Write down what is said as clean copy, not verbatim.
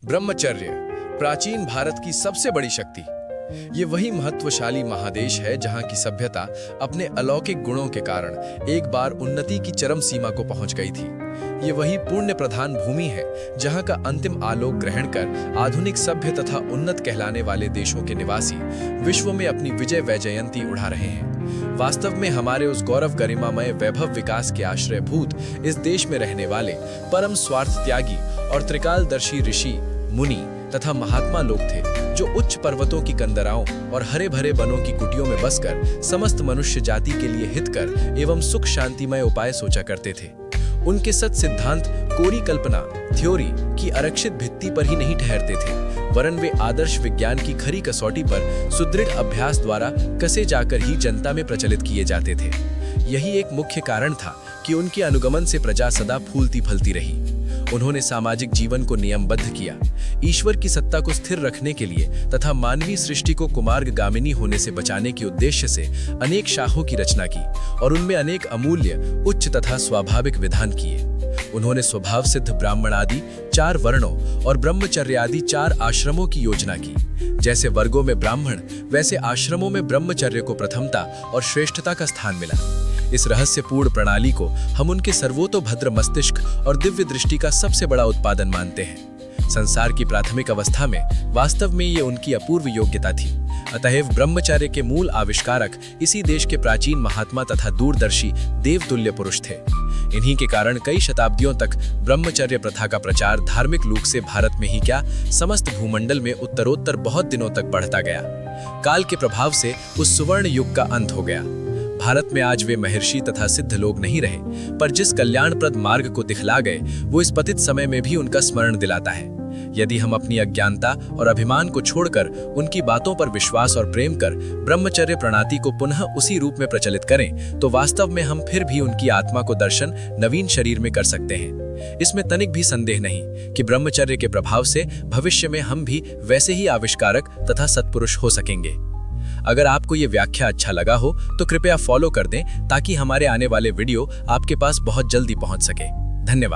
ब्रह्मचर्य प्राचीन भारत की सबसे बड़ी शक्ति। ये वही महत्वशाली महादेश है जहां की सभ्यता अपने अलौकिक गुणों के कारण एक बार उन्नति की चरम सीमा को पहुंच गई थी। ये वही पुण्य प्रधान भूमि है जहां का अंतिम आलोक ग्रहण कर आधुनिक सभ्य तथा उन्नत कहलाने वाले देशों के निवासी विश्व में अपनी विजय वैजयंती उड़ा रहे हैं। वास्तव में हमारे उस गौरव गरिमामय वैभव विकास के आश्रयभूत इस देश में रहने वाले परम स्वार्थ त्यागी और त्रिकालदर्शी ऋषि, मुनि तथा महात्मा लोग थे, जो उच्च पर्वतों की कंदराओं और हरे भरे वनों की कुटियों में बसकर समस्त मनुष्य जाति के लिए हितकर एवं सुख शांतिमय उपाय सोचा करते थे। उनके सत सिद्धांत कोरी कल्पना थ्योरी की आरक्षित भित्ति पर ही नहीं ठहरते थे, वरन वे आदर्श विज्ञान की खरी कसौटी पर सुदृढ़ अभ्यास द्वारा कसे जाकर ही जनता में प्रचलित किए जाते थे। यही एक मुख्य कारण था कि उनके अनुगमन से प्रजा सदा फूलती फलती रही। उन्होंने सामाजिक जीवन को नियमबद्ध किया, ईश्वर की सत्ता को स्थिर रखने के लिए तथा मानवीय सृष्टि को कुमार्गामिनी होने से बचाने के उद्देश्य से अनेक शाखों की रचना की और उनमें अनेक अमूल्य, उच्च तथा स्वाभाविक विधान किए। उन्होंने स्वभाव सिद्ध ब्राह्मण आदि 4 वर्णों और ब्रह्मचर्य आदि 4 आश्रमों की योजना की। जैसे वर्गों में ब्राह्मण, वैसे आश्रमों में ब्रह्मचर्य को प्रथमता और श्रेष्ठता का स्थान मिला। इस रहस्यपूर्ण प्रणाली को हम उनके सर्वतोभद्र मस्तिष्क और दिव्य दृष्टि का सबसे बड़ा उत्पादन मानते हैं। संसार की प्राथमिक अवस्था में वास्तव में ये उनकी अपूर्व योग्यता थी। अतएव ब्रह्मचर्य के मूल आविष्कारक इसी देश के प्राचीन महात्मा तथा दूरदर्शी देवतुल्य पुरुष थे। इन्हीं के कारण कई शताब्दियों तक ब्रह्मचर्य प्रथा का प्रचार धार्मिक लूक से भारत में ही क्या, समस्त भूमंडल में उत्तरोत्तर बहुत दिनों तक बढ़ता गया। काल के प्रभाव से उस सुवर्ण युग का अंत हो गया। भारत में आज वे महर्षि तथा सिद्ध लोग नहीं रहे, पर जिस कल्याणप्रद मार्ग को दिखला गए वो इस पतित समय में भी उनका स्मरण दिलाता है। यदि हम अपनी अज्ञानता और अभिमान को छोड़कर उनकी बातों पर विश्वास और प्रेम कर ब्रह्मचर्य प्रणाली को पुनः उसी रूप में प्रचलित करें, तो वास्तव में हम फिर भी उनकी आत्मा को दर्शन नवीन शरीर में कर सकते हैं। इसमें तनिक भी संदेह नहीं कि ब्रह्मचर्य के प्रभाव से भविष्य में हम भी वैसे ही आविष्कारक तथा सत्पुरुष हो सकेंगे। अगर आपको ये व्याख्या अच्छा लगा हो तो कृपया फॉलो कर दें, ताकि हमारे आने वाले वीडियो आपके पास बहुत जल्दी पहुंच सके। धन्यवाद।